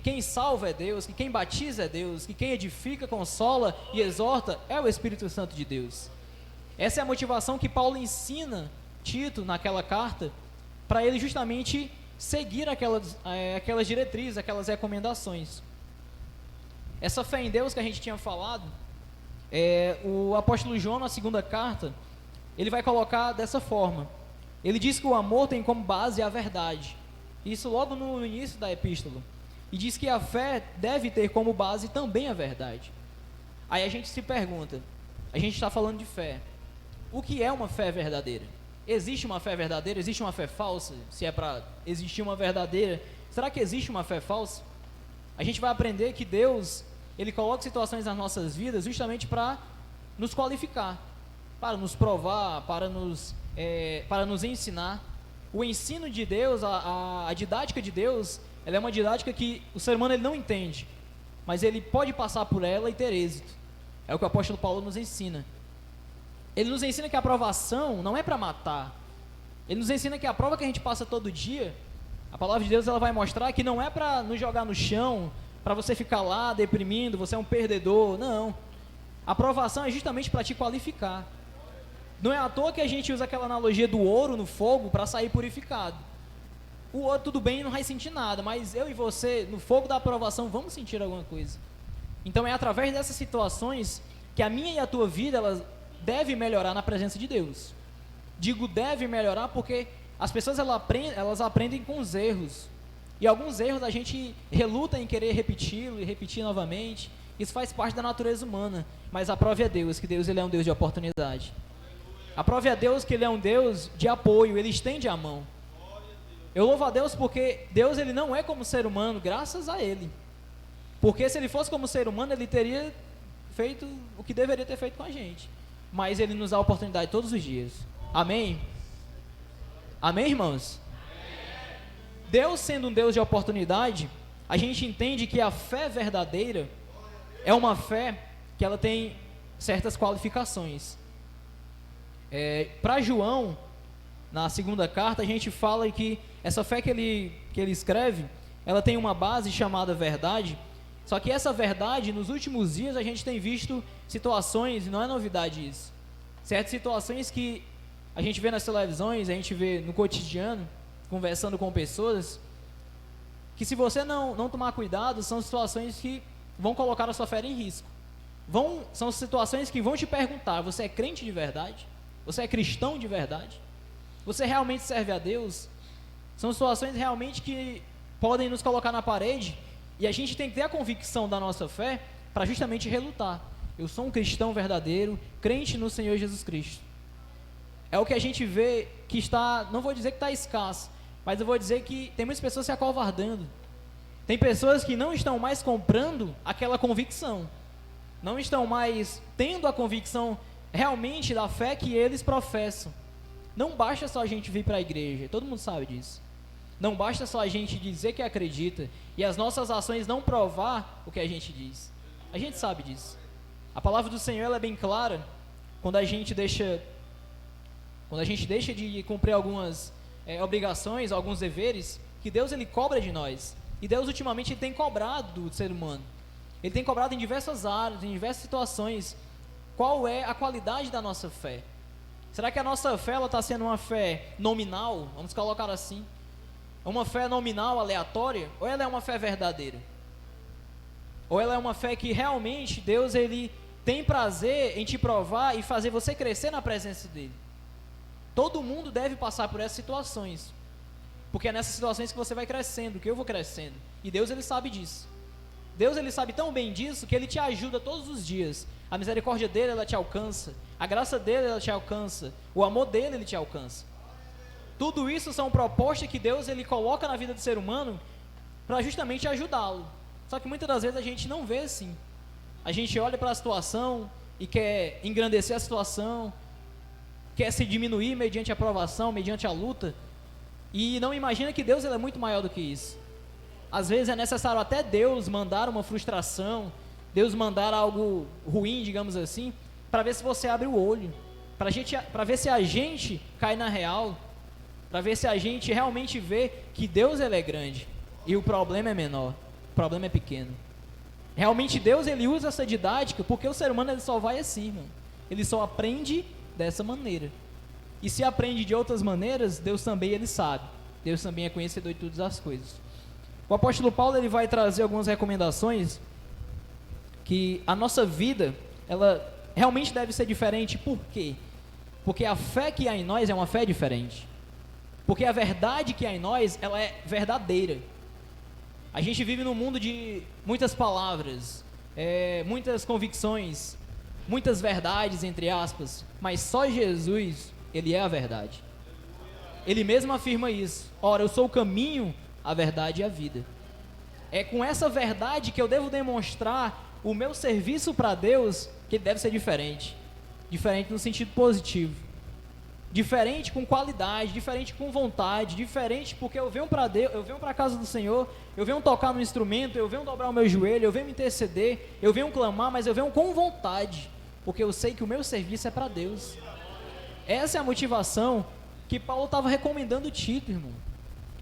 quem salva é Deus, que quem batiza é Deus, que quem edifica, consola e exorta é o Espírito Santo de Deus. Essa é a motivação que Paulo ensina Tito naquela carta, para ele justamente seguir aquelas diretrizes, aquelas recomendações. Essa fé em Deus que a gente tinha falado, o apóstolo João, na segunda carta, ele vai colocar dessa forma. Ele diz que o amor tem como base a verdade. Isso logo no início da epístola. E diz que a fé deve ter como base também a verdade. Aí a gente se pergunta, a gente está falando de fé. O que é uma fé verdadeira? Existe uma fé verdadeira? Existe uma fé falsa? Se é para existir uma verdadeira, será que existe uma fé falsa? A gente vai aprender que Deus, Ele coloca situações nas nossas vidas justamente para nos qualificar, para nos provar, para nos ensinar. O ensino de Deus, a didática de Deus, ela é uma didática que o ser humano ele não entende, mas ele pode passar por ela e ter êxito. É o que o apóstolo Paulo nos ensina. Ele nos ensina que a provação não é para matar. Ele nos ensina que a prova que a gente passa todo dia, a palavra de Deus ela vai mostrar que não é para nos jogar no chão, para você ficar lá deprimindo, você é um perdedor. Não. A provação é justamente para te qualificar. Não é à toa que a gente usa aquela analogia do ouro no fogo para sair purificado. O ouro tudo bem, não vai sentir nada, mas eu e você, no fogo da aprovação, vamos sentir alguma coisa. Então é através dessas situações que a minha e a tua vida, elas deve melhorar na presença de Deus. Digo deve melhorar porque as pessoas elas aprendem com os erros. E alguns erros a gente reluta em querer repeti-lo e repetir novamente. Isso faz parte da natureza humana. Mas a prova é Deus, que Deus ele é um Deus de oportunidade. A prova é Deus que Ele é um Deus de apoio, Ele estende a mão. Eu louvo a Deus porque Deus ele não é como ser humano, graças a Ele. Porque se Ele fosse como ser humano, Ele teria feito o que deveria ter feito com a gente. Mas Ele nos dá a oportunidade todos os dias. Amém? Amém, irmãos? Deus sendo um Deus de oportunidade, a gente entende que a fé verdadeira é uma fé que ela tem certas qualificações. Para João, na segunda carta, a gente fala que essa fé que ele escreve, ela tem uma base chamada verdade. Só que essa verdade, nos últimos dias, a gente tem visto situações, e não é novidade isso, certas situações que a gente vê nas televisões, a gente vê no cotidiano, conversando com pessoas, que se você não tomar cuidado, são situações que vão colocar a sua fé em risco. São situações que vão te perguntar, você é crente de verdade? Você é cristão de verdade? Você realmente serve a Deus? São situações realmente que podem nos colocar na parede, e a gente tem que ter a convicção da nossa fé para justamente relutar. Eu sou um cristão verdadeiro, crente no Senhor Jesus Cristo. É o que a gente vê que está, não vou dizer que está escasso, mas eu vou dizer que tem muitas pessoas se acovardando. Tem pessoas que não estão mais comprando aquela convicção, não estão mais tendo a convicção realmente da fé que eles professam. Não basta só a gente vir para a igreja, todo mundo sabe disso. Não basta só a gente dizer que acredita e as nossas ações não provar o que a gente diz. A gente sabe disso. A palavra do Senhor ela é bem clara quando a gente deixa de cumprir algumas obrigações, alguns deveres, que Deus ele cobra de nós. E Deus ultimamente ele tem cobrado do ser humano. Ele tem cobrado em diversas áreas, em diversas situações. Qual é a qualidade da nossa fé? Será que a nossa fé está sendo uma fé nominal? Vamos colocar assim. Uma fé nominal, aleatória? Ou ela é uma fé verdadeira? Ou ela é uma fé que realmente Deus ele tem prazer em te provar e fazer você crescer na presença dele? Todo mundo deve passar por essas situações, porque é nessas situações que você vai crescendo, que eu vou crescendo. E Deus ele sabe disso. Deus ele sabe tão bem disso que ele te ajuda todos os dias. A misericórdia dele ela te alcança, a graça dele ela te alcança, o amor dele ele te alcança. Tudo isso são propostas que Deus ele coloca na vida do ser humano para justamente ajudá-lo. Só que muitas das vezes a gente não vê assim. A gente olha para a situação e quer engrandecer a situação, quer se diminuir mediante a provação, mediante a luta, e não imagina que Deus ele é muito maior do que isso. Às vezes é necessário até Deus mandar uma frustração, Deus mandar algo ruim, digamos assim, para ver se você abre o olho, para ver se a gente cai na real, para ver se a gente realmente vê que Deus ele é grande e o problema é menor. o problema é pequeno. Realmente Deus, ele usa essa didática porque o ser humano, ele só vai assim, irmão. Ele só aprende dessa maneira. E se aprende de outras maneiras, Deus também, ele sabe. Deus também é conhecedor de todas as coisas. O apóstolo Paulo, ele vai trazer algumas recomendações que a nossa vida, ela realmente deve ser diferente. Por quê? Porque a fé que há em nós é uma fé diferente. Porque a verdade que há em nós, ela é verdadeira. A gente vive num mundo de muitas palavras, muitas convicções, muitas verdades, entre aspas, mas só Jesus, ele é a verdade. Ele mesmo afirma isso. Ora, eu sou o caminho, a verdade e a vida. É com essa verdade que eu devo demonstrar o meu serviço para Deus, que ele deve ser diferente. Diferente no sentido positivo. Diferente com qualidade, diferente com vontade, diferente porque eu venho para Deus, eu venho para a casa do Senhor, eu venho tocar no instrumento, eu venho dobrar o meu joelho, eu venho me interceder, eu venho clamar, mas eu venho com vontade, porque eu sei que o meu serviço é para Deus. Essa é a motivação que Paulo estava recomendando Tito, irmão.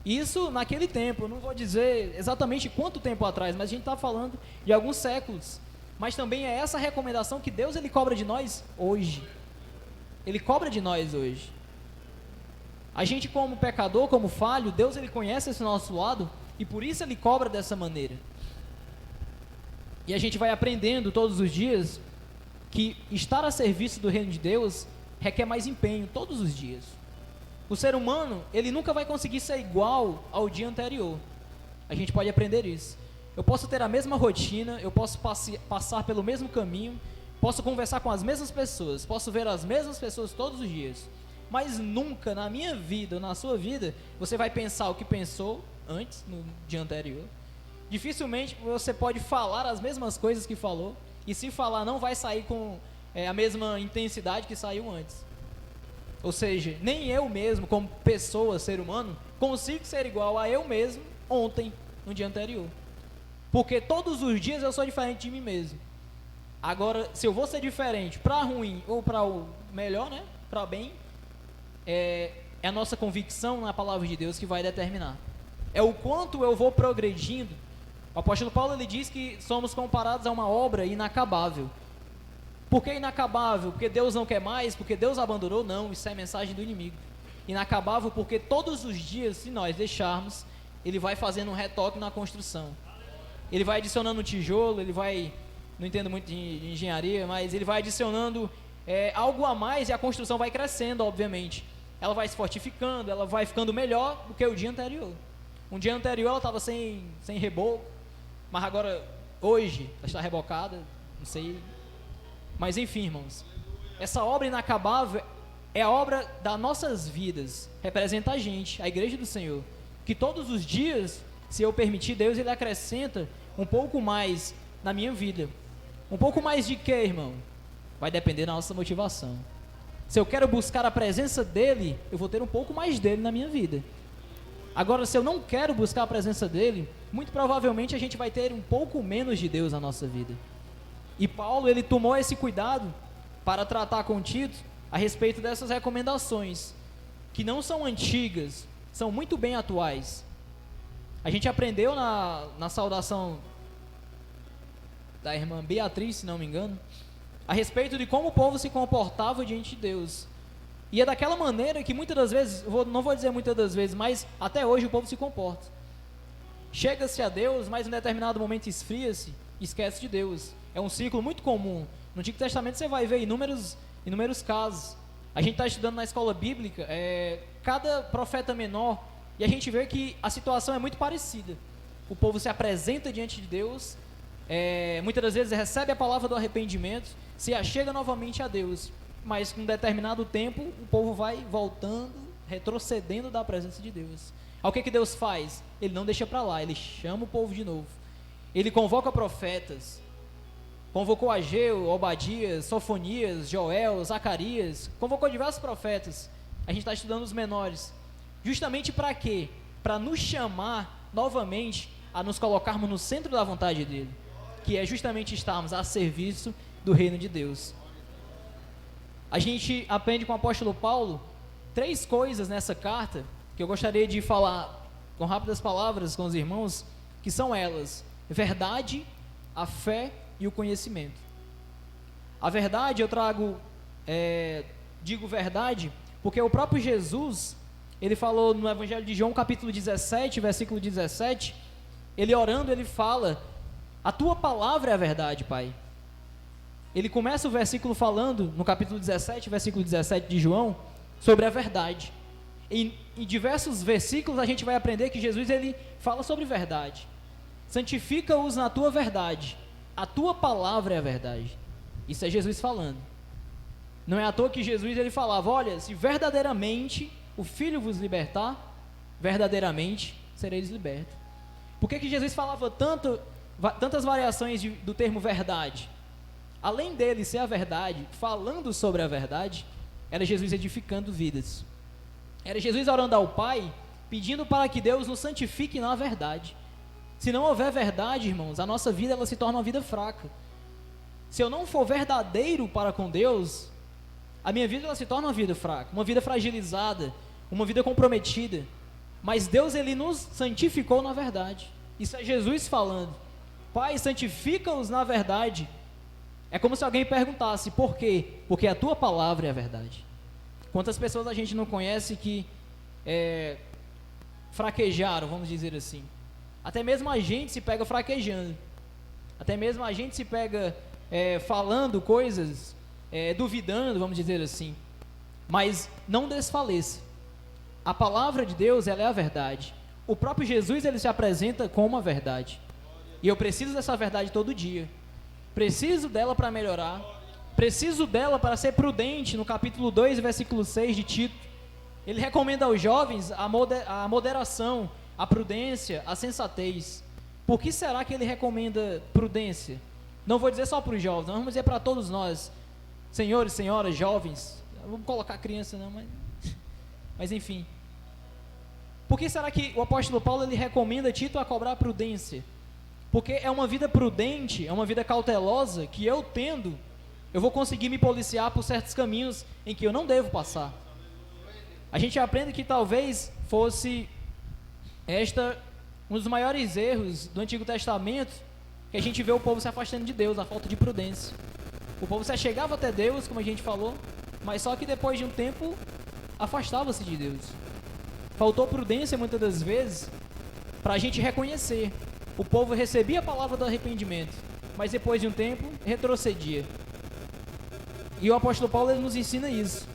Isso naquele tempo, eu não vou dizer exatamente quanto tempo atrás, mas a gente está falando de alguns séculos. Mas também é essa recomendação que Deus, ele cobra de nós hoje. Ele cobra de nós hoje. A gente, como pecador, como falho, Deus, ele conhece esse nosso lado e por isso ele cobra dessa maneira. E a gente vai aprendendo todos os dias que estar a serviço do reino de Deus requer mais empenho todos os dias. O ser humano, ele nunca vai conseguir ser igual ao dia anterior. A gente pode aprender isso. Eu posso ter a mesma rotina, eu posso passar pelo mesmo caminho, posso conversar com as mesmas pessoas, posso ver as mesmas pessoas todos os dias, mas nunca na minha vida ou na sua vida você vai pensar o que pensou antes, no dia anterior. Dificilmente você pode falar as mesmas coisas que falou, e se falar não vai sair com a mesma intensidade que saiu antes. Ou seja, nem eu mesmo, como pessoa, ser humano, consigo ser igual a eu mesmo ontem, no dia anterior. Porque todos os dias eu sou diferente de mim mesmo. Agora, se eu vou ser diferente para ruim ou para o melhor, né, para bem, é a nossa convicção na palavra de Deus que vai determinar. É o quanto eu vou progredindo. O apóstolo Paulo, ele diz que somos comparados a uma obra inacabável. Por que inacabável? Porque Deus não quer mais? Porque Deus abandonou? Não, isso é mensagem do inimigo. Inacabável porque todos os dias, se nós deixarmos, ele vai fazendo um retoque na construção. Ele vai adicionando tijolo, ele vai... Não entendo muito de engenharia, mas ele vai adicionando algo a mais e a construção vai crescendo, obviamente. Ela vai se fortificando, ela vai ficando melhor do que o dia anterior. Um dia anterior ela estava sem reboco, mas agora, hoje, ela está rebocada, não sei. Mas enfim, irmãos, essa obra inacabável é a obra das nossas vidas, representa a gente, a igreja do Senhor, que todos os dias, se eu permitir, Deus, ele acrescenta um pouco mais na minha vida. Um pouco mais de quê, irmão? Vai depender da nossa motivação. Se eu quero buscar a presença dele, eu vou ter um pouco mais dele na minha vida. Agora, se eu não quero buscar a presença dele, muito provavelmente a gente vai ter um pouco menos de Deus na nossa vida. E Paulo, ele tomou esse cuidado para tratar com Tito a respeito dessas recomendações, que não são antigas, são muito bem atuais. A gente aprendeu na saudação da irmã Beatriz, se não me engano, a respeito de como o povo se comportava diante de Deus. E é daquela maneira que muitas das vezes, não vou dizer muitas das vezes, mas até hoje o povo se comporta. Chega-se a Deus, mas em um determinado momento esfria-se, esquece de Deus. É um ciclo muito comum. No Antigo Testamento você vai ver inúmeros casos. A gente está estudando na escola bíblica, cada profeta menor, e a gente vê que a situação é muito parecida. O povo se apresenta diante de Deus, muitas das vezes recebe a palavra do arrependimento, se achega novamente a Deus, mas com um determinado tempo o povo vai voltando, retrocedendo da presença de Deus. Aí o que Deus faz? Ele não deixa para lá, ele chama o povo de novo. Ele convoca profetas, convocou Ageu, Obadias, Sofonias, Joel, Zacarias, convocou diversos profetas. A gente está estudando os menores, justamente para quê? Para nos chamar novamente a nos colocarmos no centro da vontade dele, que é justamente estarmos a serviço do reino de Deus. A gente aprende com o apóstolo Paulo 3 coisas nessa carta, que eu gostaria de falar com rápidas palavras com os irmãos, que são elas: verdade, a fé e o conhecimento. A verdade, eu digo verdade, porque o próprio Jesus, ele falou no Evangelho de João, capítulo 17, versículo 17, ele orando, ele fala: a tua palavra é a verdade, Pai. Ele começa o versículo falando, no capítulo 17, versículo 17 de João, sobre a verdade. Em diversos versículos a gente vai aprender que Jesus, ele fala sobre verdade. Santifica-os na tua verdade, a tua palavra é a verdade. Isso é Jesus falando. Não é à toa que Jesus, ele falava: olha, se verdadeiramente o Filho vos libertar, verdadeiramente sereis libertos. Por que Jesus falava tantas variações do termo verdade? Além dele ser a verdade, falando sobre a verdade, era Jesus edificando vidas. Era Jesus orando ao Pai, pedindo para que Deus nos santifique na verdade. Se não houver verdade, irmãos, a nossa vida, ela se torna uma vida fraca. Se eu não for verdadeiro para com Deus, a minha vida, ela se torna uma vida fraca, uma vida fragilizada, uma vida comprometida. Mas Deus, ele nos santificou na verdade. Isso é Jesus falando: Pai, santifica-os na verdade. É como se alguém perguntasse: por quê? Porque a tua palavra é a verdade. Quantas pessoas a gente não conhece que fraquejaram, vamos dizer assim. Até mesmo a gente se pega fraquejando. Até mesmo a gente se pega falando coisas, duvidando, vamos dizer assim. Mas não desfaleça. A palavra de Deus, ela é a verdade. O próprio Jesus, ele se apresenta como a verdade. E eu preciso dessa verdade todo dia. Preciso dela para melhorar. Preciso dela para ser prudente. No capítulo 2, versículo 6 de Tito, ele recomenda aos jovens a moderação, a prudência, a sensatez. Por que será que ele recomenda prudência? Não vou dizer só para os jovens, vamos dizer para todos nós, senhores, senhoras, jovens. Não vamos colocar criança não, mas enfim. Por que será que o apóstolo Paulo, ele recomenda Tito a cobrar prudência? Porque é uma vida prudente, é uma vida cautelosa, que eu tendo, eu vou conseguir me policiar por certos caminhos em que eu não devo passar. A gente aprende que talvez fosse um dos maiores erros do Antigo Testamento, que a gente vê o povo se afastando de Deus, a falta de prudência. O povo se achegava até Deus, como a gente falou, mas só que depois de um tempo, afastava-se de Deus. Faltou prudência muitas das vezes, para a gente reconhecer. O povo recebia a palavra do arrependimento, mas depois de um tempo, retrocedia. E o apóstolo Paulo, ele nos ensina isso,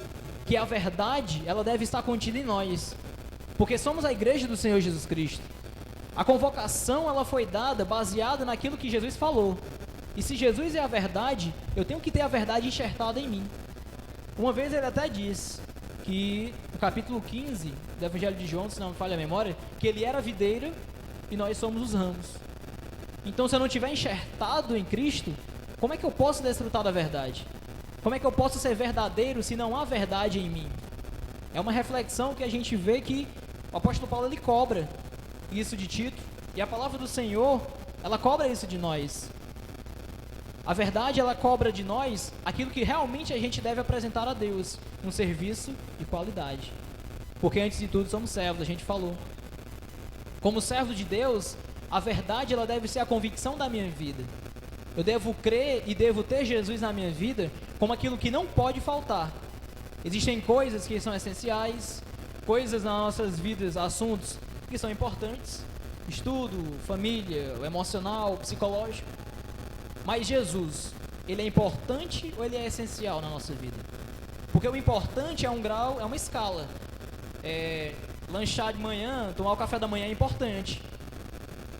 que a verdade, ela deve estar contida em nós, porque somos a igreja do Senhor Jesus Cristo. A convocação, ela foi dada baseada naquilo que Jesus falou. E se Jesus é a verdade, eu tenho que ter a verdade enxertada em mim. Uma vez ele até disse que, no capítulo 15 do Evangelho de João, se não me falha a memória, que ele era a videira e nós somos os ramos. Então, se eu não estiver enxertado em Cristo, como é que eu posso desfrutar da verdade? Como é que eu posso ser verdadeiro se não há verdade em mim? É uma reflexão que a gente vê que o apóstolo Paulo, ele cobra isso de Tito, e a palavra do Senhor, ela cobra isso de nós. A verdade, ela cobra de nós aquilo que realmente a gente deve apresentar a Deus, um serviço de qualidade. Porque antes de tudo somos servos, a gente falou. Como servo de Deus, a verdade, ela deve ser a convicção da minha vida. Eu devo crer e devo ter Jesus na minha vida como aquilo que não pode faltar. Existem coisas que são essenciais, coisas nas nossas vidas, assuntos que são importantes, estudo, família, o emocional, o psicológico. Mas Jesus, ele é importante ou ele é essencial na nossa vida? Porque o importante é um grau, é uma escala. Lanchar de manhã, tomar o café da manhã é importante.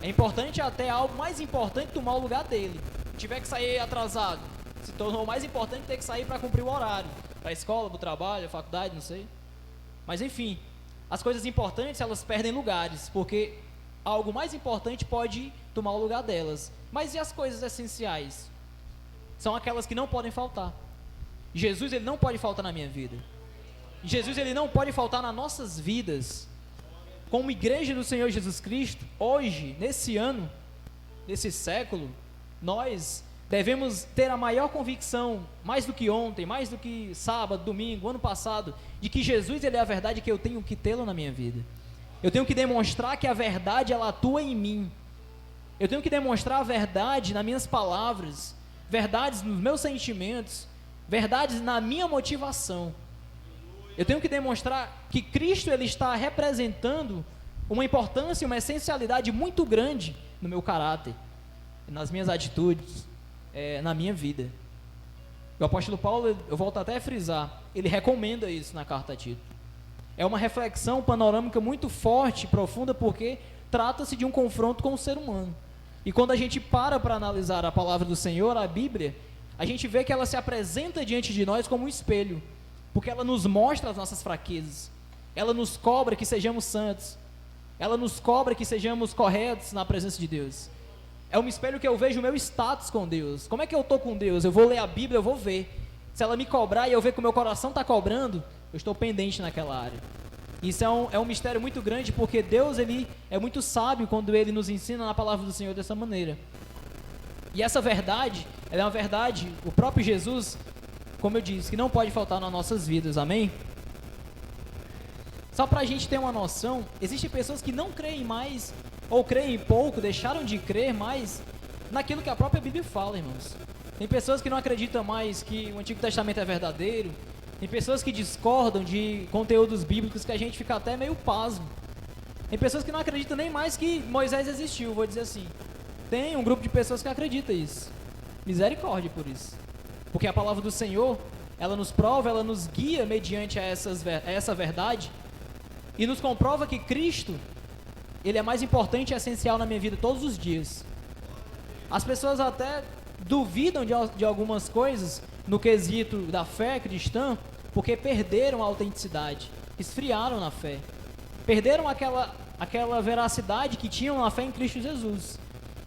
É importante até algo mais importante tomar o lugar dele. Se tiver que sair atrasado, se tornou mais importante ter que sair para cumprir o horário. Para a escola, para o trabalho, faculdade, não sei. Mas enfim, as coisas importantes, elas perdem lugares, porque algo mais importante pode tomar o lugar delas. Mas e as coisas essenciais? São aquelas que não podem faltar. Jesus, ele não pode faltar na minha vida. Jesus, ele não pode faltar nas nossas vidas. Como igreja do Senhor Jesus Cristo, hoje, nesse ano, nesse século, nós devemos ter a maior convicção, mais do que ontem, mais do que sábado, domingo, ano passado, de que Jesus, ele é a verdade, que eu tenho que tê-lo na minha vida. Eu tenho que demonstrar que a verdade, ela atua em mim. Eu tenho que demonstrar a verdade nas minhas palavras, verdades nos meus sentimentos, verdades na minha motivação. Eu tenho que demonstrar que Cristo ele está representando uma importância e uma essencialidade muito grande no meu caráter, nas minhas atitudes, na minha vida. O apóstolo Paulo, eu volto até a frisar, ele recomenda isso na carta a Tito. É uma reflexão panorâmica muito forte, profunda, porque trata-se de um confronto com o ser humano. E quando a gente para analisar a palavra do Senhor, a Bíblia, a gente vê que ela se apresenta diante de nós como um espelho, porque ela nos mostra as nossas fraquezas, ela nos cobra que sejamos santos, ela nos cobra que sejamos corretos na presença de Deus. É um espelho que eu vejo o meu status com Deus. Como é que eu estou com Deus? Eu vou ler a Bíblia, eu vou ver. Se ela me cobrar e eu ver que o meu coração está cobrando, eu estou pendente naquela área. Isso é um mistério muito grande, porque Deus ele é muito sábio quando Ele nos ensina na palavra do Senhor dessa maneira. E essa verdade, ela é uma verdade, o próprio Jesus, como eu disse, que não pode faltar nas nossas vidas, amém? Só para a gente ter uma noção, existem pessoas que não creem mais, ou creem pouco, deixaram de crer mais naquilo que a própria Bíblia fala, irmãos. Tem pessoas que não acreditam mais que o Antigo Testamento é verdadeiro. Tem pessoas que discordam de conteúdos bíblicos que a gente fica até meio pasmo. Tem pessoas que não acreditam nem mais que Moisés existiu, vou dizer assim. Tem um grupo de pessoas que acredita isso. Misericórdia por isso. Porque a palavra do Senhor, ela nos prova, ela nos guia mediante essa verdade e nos comprova que Cristo, Ele é mais importante e essencial na minha vida todos os dias. As pessoas até duvidam de algumas coisas no quesito da fé cristã, porque perderam a autenticidade, esfriaram na fé, perderam aquela veracidade que tinham na fé em Cristo Jesus.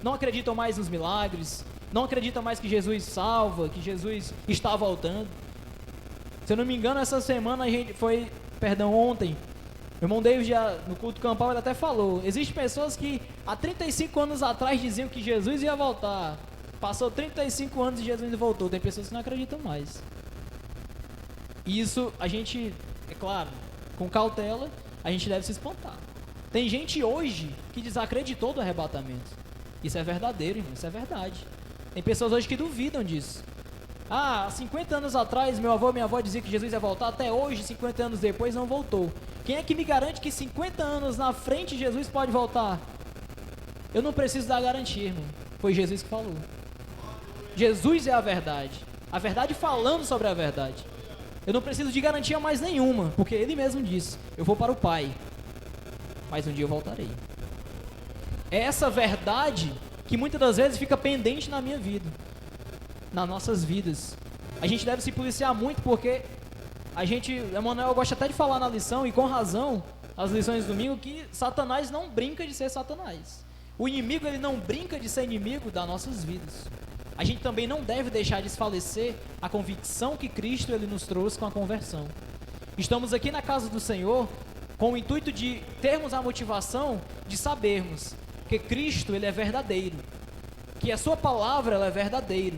Não acreditam mais nos milagres, não acreditam mais que Jesus salva, que Jesus está voltando. Se eu não me engano, essa semana ontem, meu irmão David, no culto campal, ele até falou, existem pessoas que há 35 anos atrás diziam que Jesus ia voltar. Passou 35 anos e Jesus voltou. Tem pessoas que não acreditam mais. Isso a gente, é claro, com cautela, a gente deve se espantar. Tem gente hoje que desacreditou do arrebatamento. Isso é verdadeiro, irmão, isso é verdade. Tem pessoas hoje que duvidam disso. Há 50 anos atrás, meu avô e minha avó diziam que Jesus ia voltar. Até hoje, 50 anos depois, não voltou. Quem é que me garante que 50 anos na frente Jesus pode voltar? Eu não preciso dar garantia, irmão. Foi Jesus que falou. Jesus é a verdade falando sobre a verdade. Eu não preciso de garantia mais nenhuma, porque Ele mesmo disse, eu vou para o Pai, mas um dia eu voltarei. É essa verdade que muitas das vezes fica pendente na minha vida, nas nossas vidas. A gente deve se policiar muito, porque Emanuel gosta até de falar na lição, e com razão, as lições do domingo, que Satanás não brinca de ser Satanás. O inimigo, ele não brinca de ser inimigo das nossas vidas. A gente também não deve deixar desfalecer a convicção que Cristo ele nos trouxe com a conversão. Estamos aqui na casa do Senhor com o intuito de termos a motivação de sabermos que Cristo ele é verdadeiro, que a sua palavra ela é verdadeira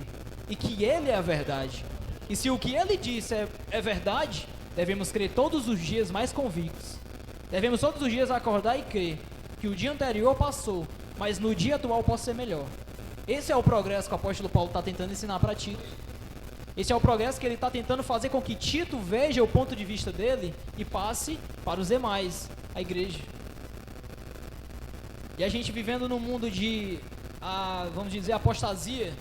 e que Ele é a verdade. E se o que Ele disse é verdade, devemos crer todos os dias mais convictos. Devemos todos os dias acordar e crer que o dia anterior passou, mas no dia atual pode ser melhor. Esse é o progresso que o apóstolo Paulo está tentando ensinar para Tito. Esse é o progresso que ele está tentando fazer com que Tito veja o ponto de vista dele e passe para os demais, a igreja. E a gente vivendo num mundo de, vamos dizer, apostasia,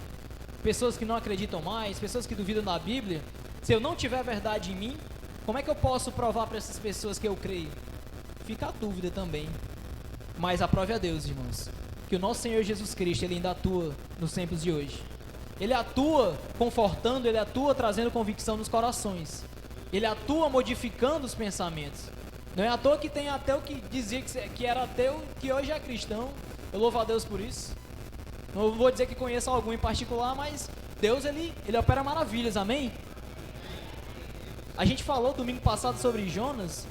pessoas que não acreditam mais, pessoas que duvidam da Bíblia. Se eu não tiver verdade em mim, como é que eu posso provar para essas pessoas que eu creio? Fica a dúvida também. Mas aprove a Deus, irmãos, que o nosso Senhor Jesus Cristo, Ele ainda atua nos tempos de hoje. Ele atua confortando, Ele atua trazendo convicção nos corações. Ele atua modificando os pensamentos. Não é à toa que tem ateu que dizia que era ateu, que hoje é cristão. Eu louvo a Deus por isso. Não vou dizer que conheço algum em particular, mas Deus, Ele opera maravilhas, amém? A gente falou domingo passado sobre Jonas,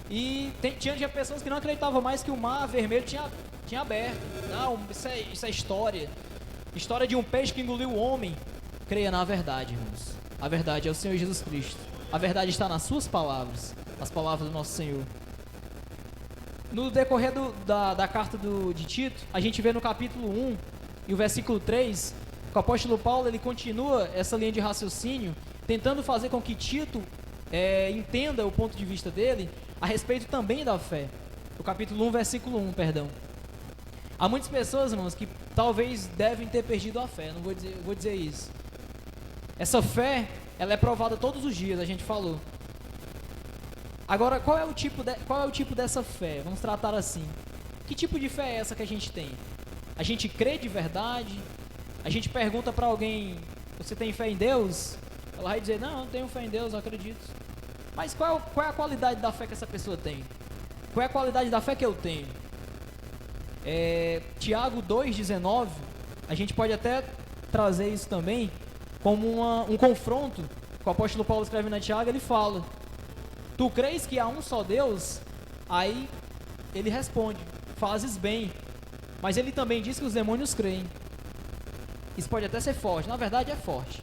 e tinha pessoas que não acreditavam mais que o mar vermelho tinha aberto. Não, isso é história. História de um peixe que engoliu o homem. Creia na verdade, irmãos. A verdade é o Senhor Jesus Cristo. A verdade está nas suas palavras, as palavras do nosso Senhor. No decorrer da carta de Tito, a gente vê no capítulo 1 e o versículo 3, que o apóstolo Paulo ele continua essa linha de raciocínio, tentando fazer com que Tito entenda o ponto de vista dele a respeito também da fé. O capítulo 1, versículo 1, perdão. Há muitas pessoas, irmãos, que talvez devem ter perdido a fé, não vou dizer isso. Essa fé, ela é provada todos os dias, a gente falou. Agora, qual é o tipo dessa fé? Vamos tratar assim. Que tipo de fé é essa que a gente tem? A gente crê de verdade? A gente pergunta para alguém, você tem fé em Deus? Ela vai dizer, não, eu tenho fé em Deus, eu acredito. Mas qual é a qualidade da fé que essa pessoa tem? Qual é a qualidade da fé que eu tenho? Tiago 2,19, a gente pode até trazer isso também como um confronto que o apóstolo Paulo escreve na Tiago. Ele fala, tu crês que há um só Deus? Aí ele responde, fazes bem. Mas ele também diz que os demônios creem. Isso pode até ser forte, na verdade é forte.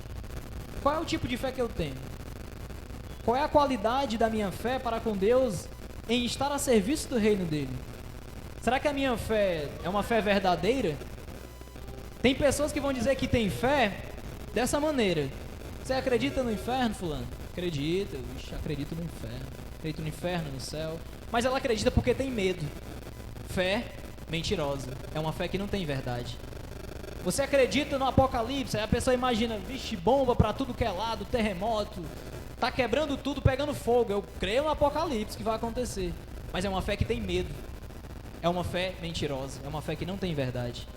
Qual é o tipo de fé que eu tenho? Qual é a qualidade da minha fé para com Deus em estar a serviço do reino dele? Será que a minha fé é uma fé verdadeira? Tem pessoas que vão dizer que tem fé dessa maneira. Você acredita no inferno, fulano? Acredita, acredito no inferno. Acredito no inferno, no céu. Mas ela acredita porque tem medo. Fé mentirosa. É uma fé que não tem verdade. Você acredita no apocalipse, aí a pessoa imagina, vixe, bomba pra tudo que é lado, terremoto, tá quebrando tudo, pegando fogo. Eu creio no apocalipse que vai acontecer. Mas é uma fé que tem medo. É uma fé mentirosa. É uma fé que não tem verdade.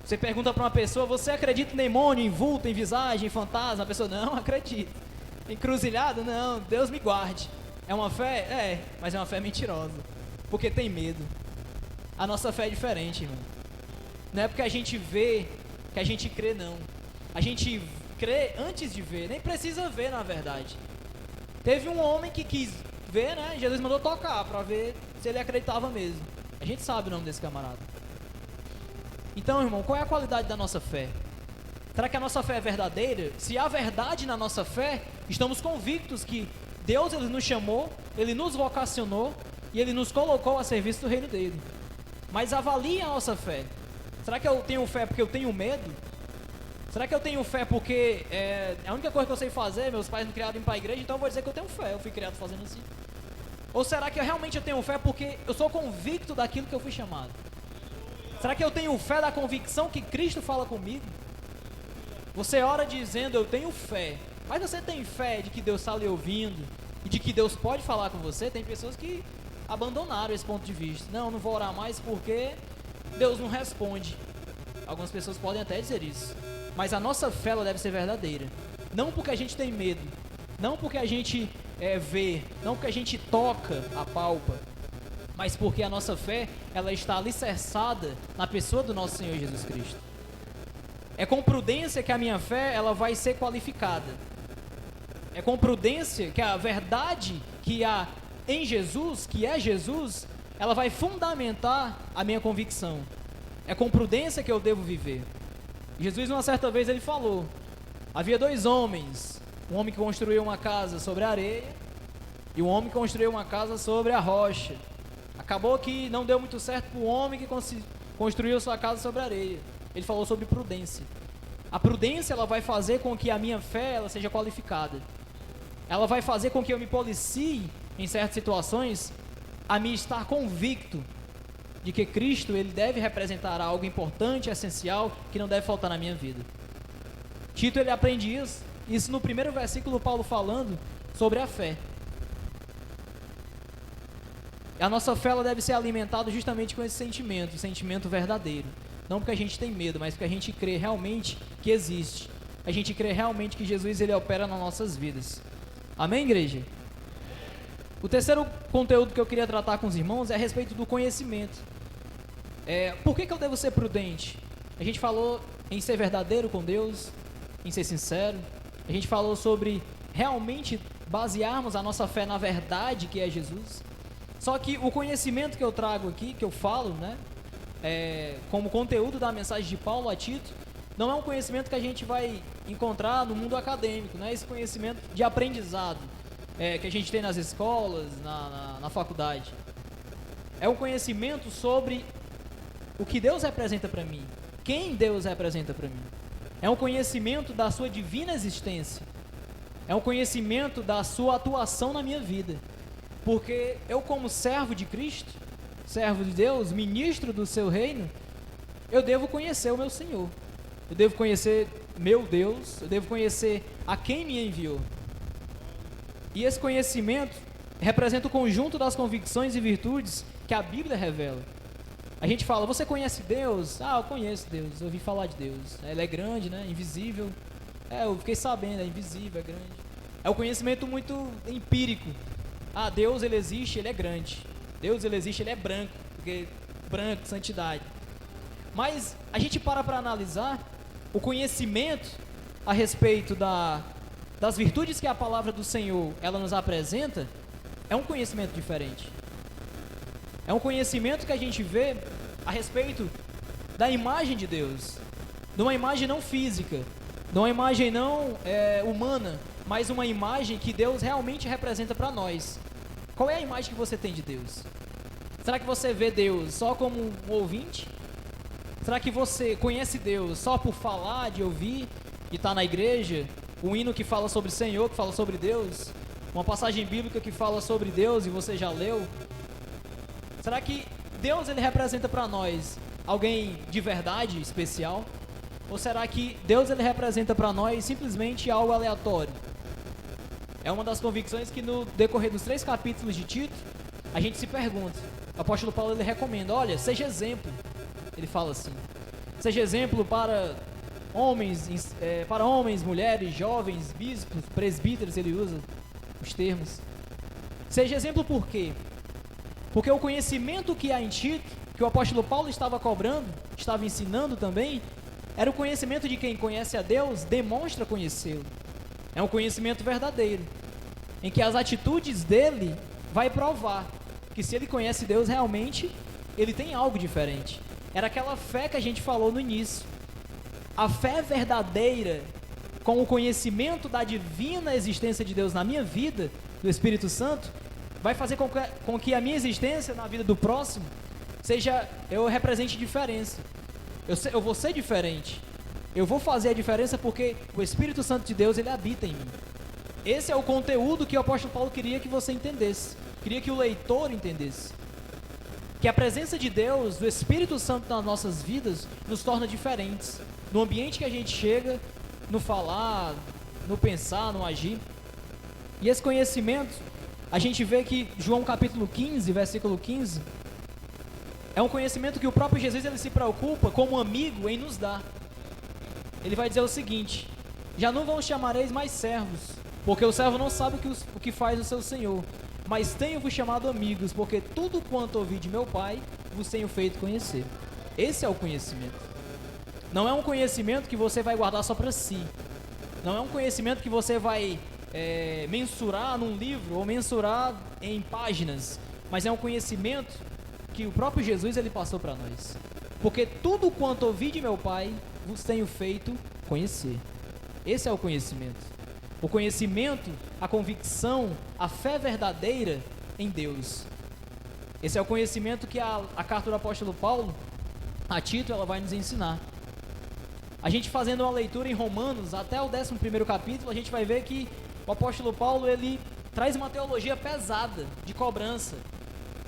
Você pergunta pra uma pessoa, você acredita em demônio, em vulto, em visagem, em fantasma? A pessoa, não, acredito. Encruzilhado? Não, Deus me guarde. É uma fé? Mas é uma fé mentirosa. Porque tem medo. A nossa fé é diferente, irmão. Não é porque a gente vê que a gente crê, não. A gente crê antes de ver. Nem precisa ver, na verdade. Teve um homem que quis ver, né? Jesus mandou tocar para ver se ele acreditava mesmo. A gente sabe o nome desse camarada. Então, irmão, qual é a qualidade da nossa fé? Será que a nossa fé é verdadeira? Se há verdade na nossa fé, estamos convictos que Deus ele nos chamou, Ele nos vocacionou e Ele nos colocou a serviço do reino dele. Mas avalie a nossa fé. Será que eu tenho fé porque eu tenho medo? Será que eu tenho fé porque é a única coisa que eu sei fazer? Meus pais me criaram para a igreja, então eu vou dizer que eu tenho fé. Eu fui criado fazendo assim. Ou será que eu realmente tenho fé porque eu sou convicto daquilo que eu fui chamado? Será que eu tenho fé da convicção que Cristo fala comigo? Você ora dizendo, eu tenho fé. Mas você tem fé de que Deus está lhe ouvindo? E de que Deus pode falar com você? Tem pessoas que abandonaram esse ponto de vista. Não vou orar mais porque Deus não responde. Algumas pessoas podem até dizer isso. Mas a nossa fé ela deve ser verdadeira. Não porque a gente tem medo. Não porque a gente vê. Não porque a gente toca a palpa. Mas porque a nossa fé ela está alicerçada na pessoa do nosso Senhor Jesus Cristo. É com prudência que a minha fé ela vai ser qualificada. É com prudência que a verdade que há em Jesus, que é Jesus, ela vai fundamentar a minha convicção. É com prudência que eu devo viver. Jesus, uma certa vez, ele falou: havia dois homens, um homem que construiu uma casa sobre a areia e um homem que construiu uma casa sobre a rocha. Acabou que não deu muito certo para o homem que construiu sua casa sobre a areia. Ele falou sobre prudência. A prudência ela vai fazer com que a minha fé ela seja qualificada. Ela vai fazer com que eu me policie em certas situações a me estar convicto de que Cristo ele deve representar algo importante, essencial, que não deve faltar na minha vida. Tito ele aprende isso no primeiro versículo, Paulo falando sobre a fé. A nossa fé ela deve ser alimentada justamente com esse sentimento, o sentimento verdadeiro. Não porque a gente tem medo, mas porque a gente crê realmente que existe. A gente crê realmente que Jesus ele opera nas nossas vidas. Amém, igreja? O terceiro conteúdo que eu queria tratar com os irmãos é a respeito do conhecimento. Por que eu devo ser prudente? A gente falou em ser verdadeiro com Deus, em ser sincero. A gente falou sobre realmente basearmos a nossa fé na verdade que é Jesus. Só que o conhecimento que eu trago aqui, que eu falo, né, como conteúdo da mensagem de Paulo a Tito, não é um conhecimento que a gente vai encontrar no mundo acadêmico, né? Esse conhecimento de aprendizado que a gente tem nas escolas, na faculdade. É um conhecimento sobre o que Deus representa para mim, quem Deus representa para mim. É um conhecimento da sua divina existência. É um conhecimento da sua atuação na minha vida. Porque eu, como servo de Cristo, servo de Deus, ministro do seu reino, eu devo conhecer o meu Senhor. Eu devo conhecer meu Deus, eu devo conhecer a quem me enviou. E esse conhecimento representa o conjunto das convicções e virtudes que a Bíblia revela. A gente fala, você conhece Deus? Ah, eu conheço Deus, eu ouvi falar de Deus. Ele é grande, né? Invisível. Eu fiquei sabendo, é invisível, é grande. É um conhecimento muito empírico. Ah, Deus, ele existe, ele é grande. Deus, ele existe, ele é branco, porque branco, santidade. Mas a gente para analisar o conhecimento a respeito das virtudes que a palavra do Senhor, ela nos apresenta, é um conhecimento diferente. É um conhecimento que a gente vê a respeito da imagem de Deus, de uma imagem não física, de uma imagem não humana, mas uma imagem que Deus realmente representa para nós. Qual é a imagem que você tem de Deus? Será que você vê Deus só como um ouvinte? Será que você conhece Deus só por falar, de ouvir, de estar na igreja? Um hino que fala sobre o Senhor, que fala sobre Deus? Uma passagem bíblica que fala sobre Deus e você já leu? Será que Deus, ele representa para nós alguém de verdade, especial? Ou será que Deus, ele representa para nós simplesmente algo aleatório? É uma das convicções que no decorrer dos 3 capítulos de Tito, a gente se pergunta. O apóstolo Paulo, ele recomenda, olha, seja exemplo. Ele fala assim, seja exemplo para homens, mulheres, jovens, bispos, presbíteros, ele usa os termos. Seja exemplo por quê? Porque o conhecimento que há em Tito, que o apóstolo Paulo estava cobrando, estava ensinando também, era o conhecimento de quem conhece a Deus, demonstra conhecê-lo. É um conhecimento verdadeiro, em que as atitudes dele vai provar que se ele conhece Deus realmente, ele tem algo diferente. Era aquela fé que a gente falou no início. A fé verdadeira, com o conhecimento da divina existência de Deus na minha vida, do Espírito Santo, vai fazer com que a minha existência na vida do próximo eu represente diferença. Eu vou ser diferente. Eu vou fazer a diferença porque o Espírito Santo de Deus, ele habita em mim. Esse é o conteúdo que o apóstolo Paulo queria que você entendesse. Queria que o leitor entendesse. Que a presença de Deus, do Espírito Santo nas nossas vidas, nos torna diferentes. No ambiente que a gente chega, no falar, no pensar, no agir. E esse conhecimento, a gente vê que João capítulo 15, versículo 15, é um conhecimento que o próprio Jesus, ele se preocupa como amigo em nos dar. Ele vai dizer o seguinte, já não vos chamareis mais servos, porque o servo não sabe o que faz o seu senhor, mas tenho-vos chamado amigos, porque tudo quanto ouvi de meu Pai, vos tenho feito conhecer. Esse é o conhecimento. Não é um conhecimento que você vai guardar só para si. Não é um conhecimento que você vai mensurar num livro ou mensurar em páginas, mas é um conhecimento que o próprio Jesus, ele passou para nós. Porque tudo quanto ouvi de meu Pai, vos tenho feito conhecer. Esse é o conhecimento. O conhecimento, a convicção, a fé verdadeira em Deus. Esse é o conhecimento que a carta do apóstolo Paulo, a Tito, ela vai nos ensinar. A gente fazendo uma leitura em Romanos, até o 11º capítulo, a gente vai ver que o apóstolo Paulo, ele traz uma teologia pesada, de cobrança.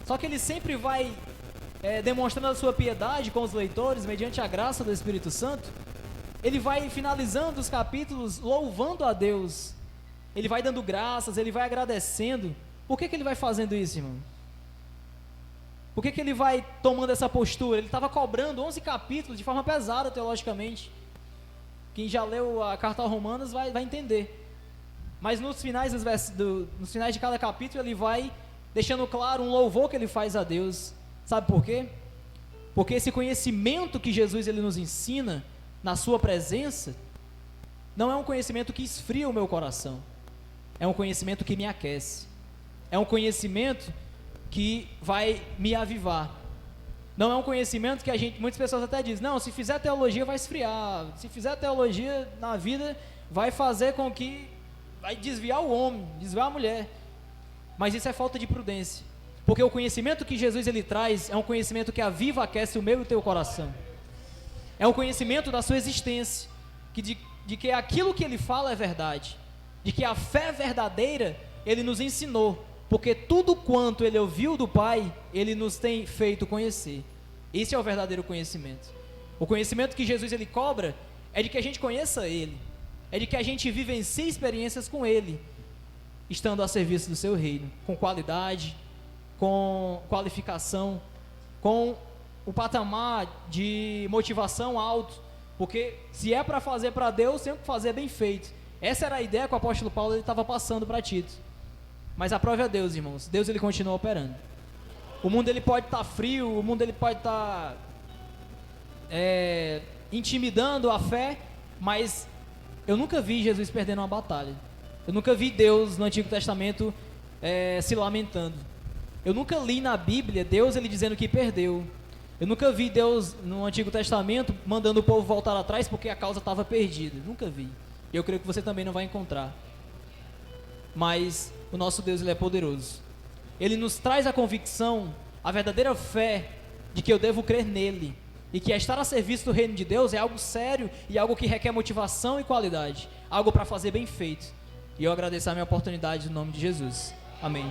Só que ele sempre vai demonstrando a sua piedade com os leitores, mediante a graça do Espírito Santo. Ele vai finalizando os capítulos louvando a Deus. Ele vai dando graças, ele vai agradecendo. Por que ele vai fazendo isso, irmão? Por que ele vai tomando essa postura? Ele estava cobrando 11 capítulos de forma pesada teologicamente. Quem já leu a carta aos Romanos vai entender. Mas nos finais de cada capítulo ele vai deixando claro um louvor que ele faz a Deus. Sabe por quê? Porque esse conhecimento que Jesus, ele nos ensina na sua presença, não é um conhecimento que esfria o meu coração, é um conhecimento que me aquece, é um conhecimento que vai me avivar. Não é um conhecimento que muitas pessoas até dizem, não, se fizer teologia vai esfriar, se fizer teologia na vida vai fazer com que, vai desviar o homem, desviar a mulher. Mas isso é falta de prudência, Porque o conhecimento que Jesus ele traz é um conhecimento que aviva, aquece o meu e o teu coração. É um conhecimento da sua existência, de que aquilo que ele fala é verdade, de que a fé verdadeira ele nos ensinou, porque tudo quanto ele ouviu do Pai, ele nos tem feito conhecer. Esse é o verdadeiro conhecimento. O conhecimento que Jesus ele cobra é de que a gente conheça ele, é de que a gente vivencie experiências com ele, estando a serviço do seu reino, com qualidade, com qualificação, com o patamar de motivação alto, porque se é para fazer para Deus, tem que fazer bem feito. Essa era a ideia que o apóstolo Paulo estava passando para Tito. Mas aprove a Deus, irmãos. Deus ele continua operando. O mundo ele pode estar frio, o mundo ele pode estar intimidando a fé, mas eu nunca vi Jesus perdendo uma batalha. Eu nunca vi Deus no Antigo Testamento se lamentando. Eu nunca li na Bíblia Deus ele dizendo que perdeu. Eu nunca vi Deus no Antigo Testamento mandando o povo voltar atrás porque a causa estava perdida. Nunca vi. E eu creio que você também não vai encontrar. Mas o nosso Deus ele é poderoso. Ele nos traz a convicção, a verdadeira fé de que eu devo crer nele. E que estar a serviço do reino de Deus é algo sério e algo que requer motivação e qualidade. Algo para fazer bem feito. E eu agradeço a minha oportunidade no nome de Jesus. Amém.